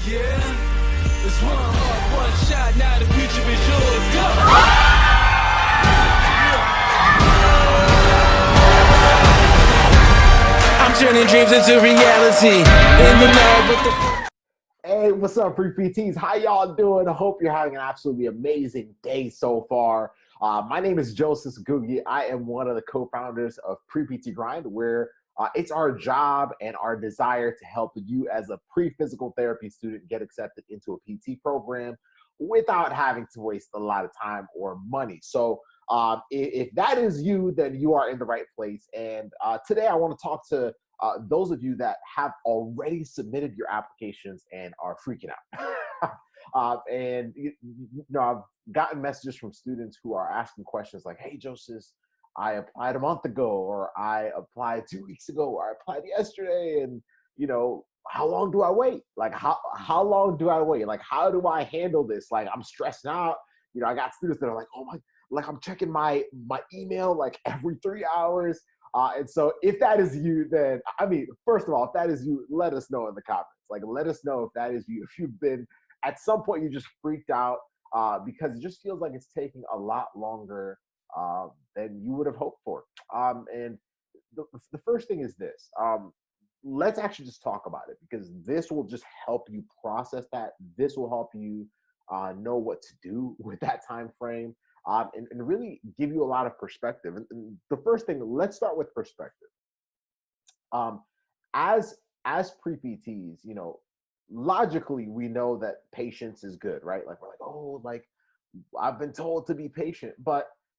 Yeah, it's one heart, one shot, now the future is yours. Go! I'm turning dreams into reality. In the lab with the... Hey, what's up, pre-PTs? How y'all doing? I hope you're having an absolutely amazing day so far. My name is Joseph Ngugi. I am one of the co-founders of Pre-PT Grind, where it's our job and our desire to help you as a pre-physical therapy student get accepted into a PT program without having to waste a lot of time or money. So if that is you, then you are in the right place. And today I want to talk to those of you that have already submitted your applications and are freaking out. And I've gotten messages from students who are asking questions like, hey, Joseph, I applied a month ago, or I applied 2 weeks ago, or I applied yesterday, and how long do I wait? Like, how long do I wait? Like, how do I handle this? Like, I'm stressed out. I got students that are like, oh my, like I'm checking my email like every 3 hours. And so if that is you, then, I mean, first of all, if that is you, let us know in the comments. Like, let us know if that is you. If you've been, at some point, you just freaked out because it just feels like it's taking a lot longer than you would have hoped for. And the first thing is this. Let's actually just talk about it, because this will just help you process that. This will help you know what to do with that time frame. And really give you a lot of perspective. And the first thing, let's start with perspective. As pre-PTs, logically, we know that patience is good, right? Like, we're like, oh, like, I've been told to be patient.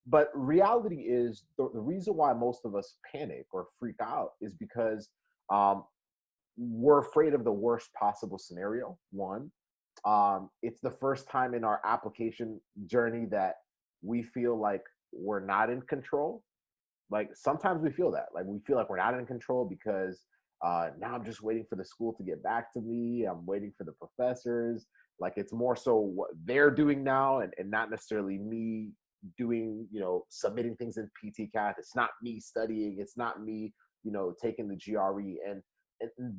But reality is the reason why most of us panic or freak out is because we're afraid of the worst possible scenario. One, it's the first time in our application journey that we feel like we're not in control. Like, sometimes we feel that, like, we feel like we're not in control because now I'm just waiting for the school to get back to me. I'm waiting for the professors. Like, it's more so what they're doing now, and not necessarily me doing, submitting things in PT Cath. It's not me studying. It's not me, taking the GRE. And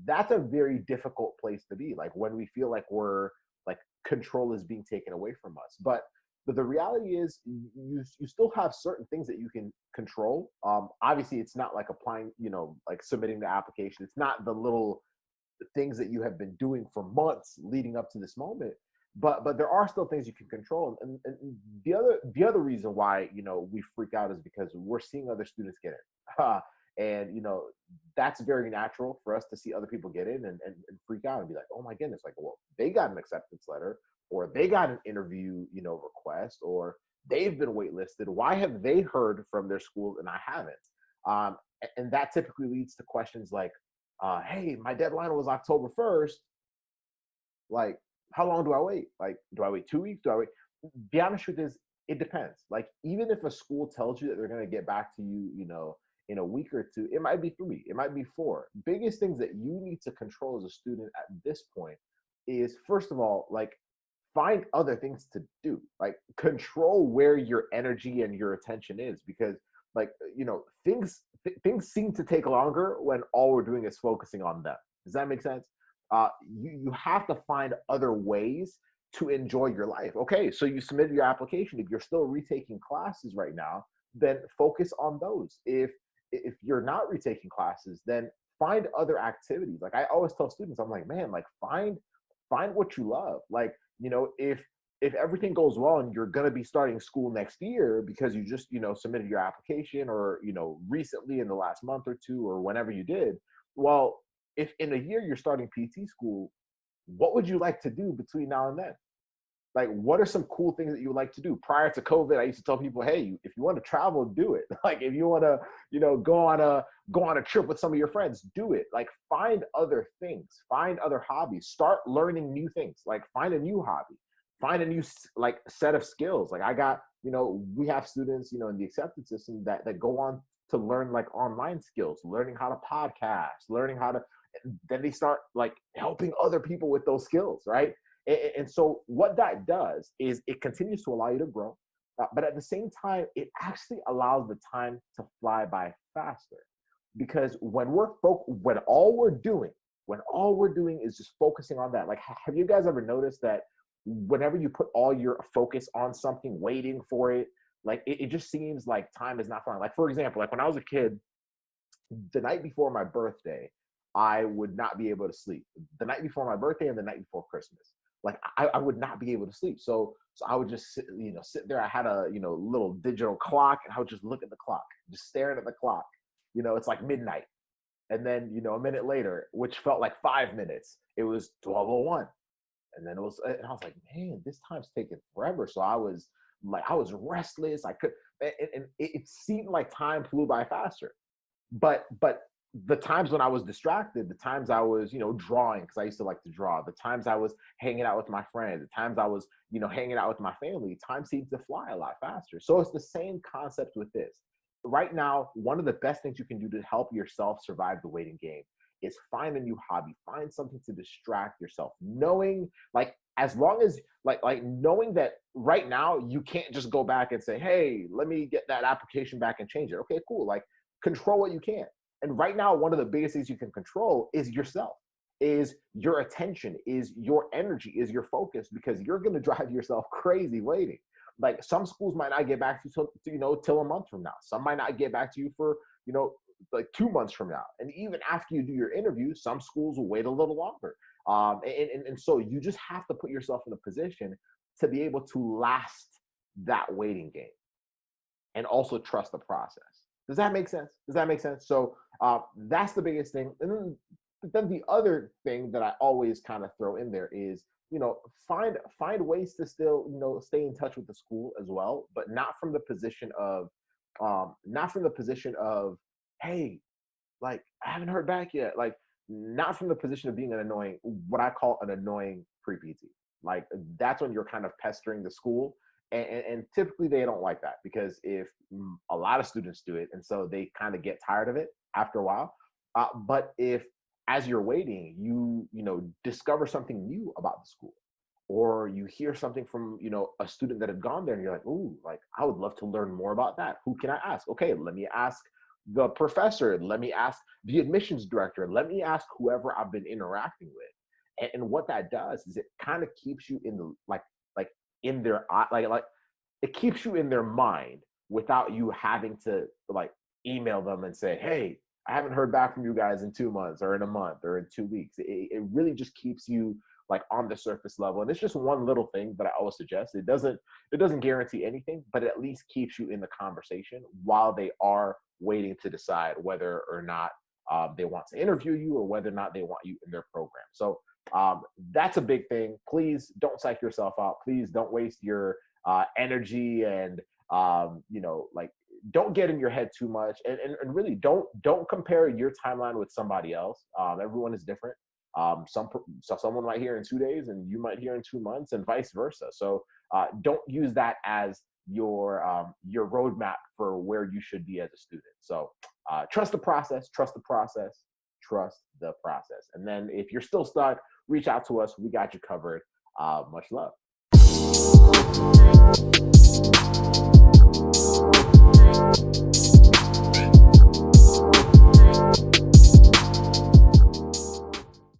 that's a very difficult place to be. Like, when we feel like we're like control is being taken away from us. But the reality is you still have certain things that you can control. Obviously, it's not like applying, like submitting the application. It's not the little things that you have been doing for months leading up to this moment. But there are still things you can control. And the other reason why, we freak out is because we're seeing other students get in. And that's very natural for us to see other people get in and freak out and be like, oh my goodness, like, well, they got an acceptance letter, or they got an interview, request, or they've been waitlisted. Why have they heard from their school and I haven't? And that typically leads to questions like, hey, my deadline was October 1st. Like, how long do I wait? Like, do I wait 2 weeks? Do I wait? The honest truth is, it depends. Like, even if a school tells you that they're going to get back to you, in a week or two, it might be 3, it might be 4. Biggest things that you need to control as a student at this point is, first of all, like, find other things to do. Like, control where your energy and your attention is, because, like, things seem to take longer when all we're doing is focusing on them. Does that make sense? You have to find other ways to enjoy your life. Okay, so you submitted your application. If you're still retaking classes right now, then focus on those. If you're not retaking classes, then find other activities. Like, I always tell students, I'm like, man, like, find what you love. Like, if everything goes well and you're going to be starting school next year because you just, submitted your application, or, recently in the last month or two, or whenever you did, well, if in a year you're starting PT school, what would you like to do between now and then? Like, what are some cool things that you would like to do? Prior to COVID, I used to tell people, hey, if you want to travel, do it. Like, if you want to, go on a trip with some of your friends, do it. Like, find other things, find other hobbies, start learning new things. Like, find a new hobby, find a new, like, set of skills. Like, I got, we have students, in the acceptance system that go on to learn, like, online skills, learning how to podcast, learning how to, then they start, like, helping other people with those skills, right? And so what that does is it continues to allow you to grow, but at the same time, it actually allows the time to fly by faster. Because when all we're doing when all we're doing is just focusing on that. Like, have you guys ever noticed that whenever you put all your focus on something, waiting for it, like it just seems like time is not flying. Like, for example, like when I was a kid, the night before my birthday, I would not be able to sleep. The night before my birthday and the night before Christmas, like I would not be able to sleep. So I would just sit there. I had a little digital clock, and I would just look at the clock, just staring at the clock. It's like midnight, and then a minute later, which felt like 5 minutes, it was 12:01, and then and I was like, man, this time's taking forever. So I was restless. I could, and it seemed like time flew by faster. But the times when I was distracted, the times I was, drawing, because I used to like to draw, the times I was hanging out with my friends, the times I was, hanging out with my family, time seemed to fly a lot faster. So it's the same concept with this. Right now, one of the best things you can do to help yourself survive the waiting game is find a new hobby, find something to distract yourself, knowing as long as knowing that right now you can't just go back and say, hey, let me get that application back and change it. Okay, cool. Control what you can. And right now, one of the biggest things you can control is yourself, is your attention, is your energy, is your focus, because you're going to drive yourself crazy waiting. Like, some schools might not get back to you till a month from now. Some might not get back to you for, 2 months from now. And even after you do your interview, some schools will wait a little longer. And so you just have to put yourself in a position to be able to last that waiting game and also trust the process. Does that make sense? So that's the biggest thing. And then the other thing that I always kind of throw in there is, find ways to still, stay in touch with the school as well, but not from the position of, hey, I haven't heard back yet. Not from the position of being what I call an annoying pre-PT. That's when you're kind of pestering the school. And typically they don't like that, because if a lot of students do it, and so they kind of get tired of it after a while. But if, as you're waiting, you discover something new about the school, or you hear something from a student that had gone there, and you're like, ooh, I would love to learn more about that. Who can I ask? Okay, let me ask the professor. Let me ask the admissions director. Let me ask whoever I've been interacting with. And what that does is it kind of keeps you in the in their it keeps you in their mind without you having to email them and say, hey, I haven't heard back from you guys in 2 months or in a month or in 2 weeks. It really just keeps you on the surface level. And it's just one little thing that I always suggest. It doesn't guarantee anything, but it at least keeps you in the conversation while they are waiting to decide whether or not they want to interview you, or whether or not they want you in their program. So that's a big thing. Please don't psych yourself out. Please don't waste your energy, and don't get in your head too much, and really don't compare your timeline with somebody else. Everyone is different. Someone might hear in 2 days, and you might hear in 2 months, and vice versa. So don't use that as your roadmap for where you should be as a student. So trust the process. And then if you're still stuck, reach out to us. We got you covered. Much love.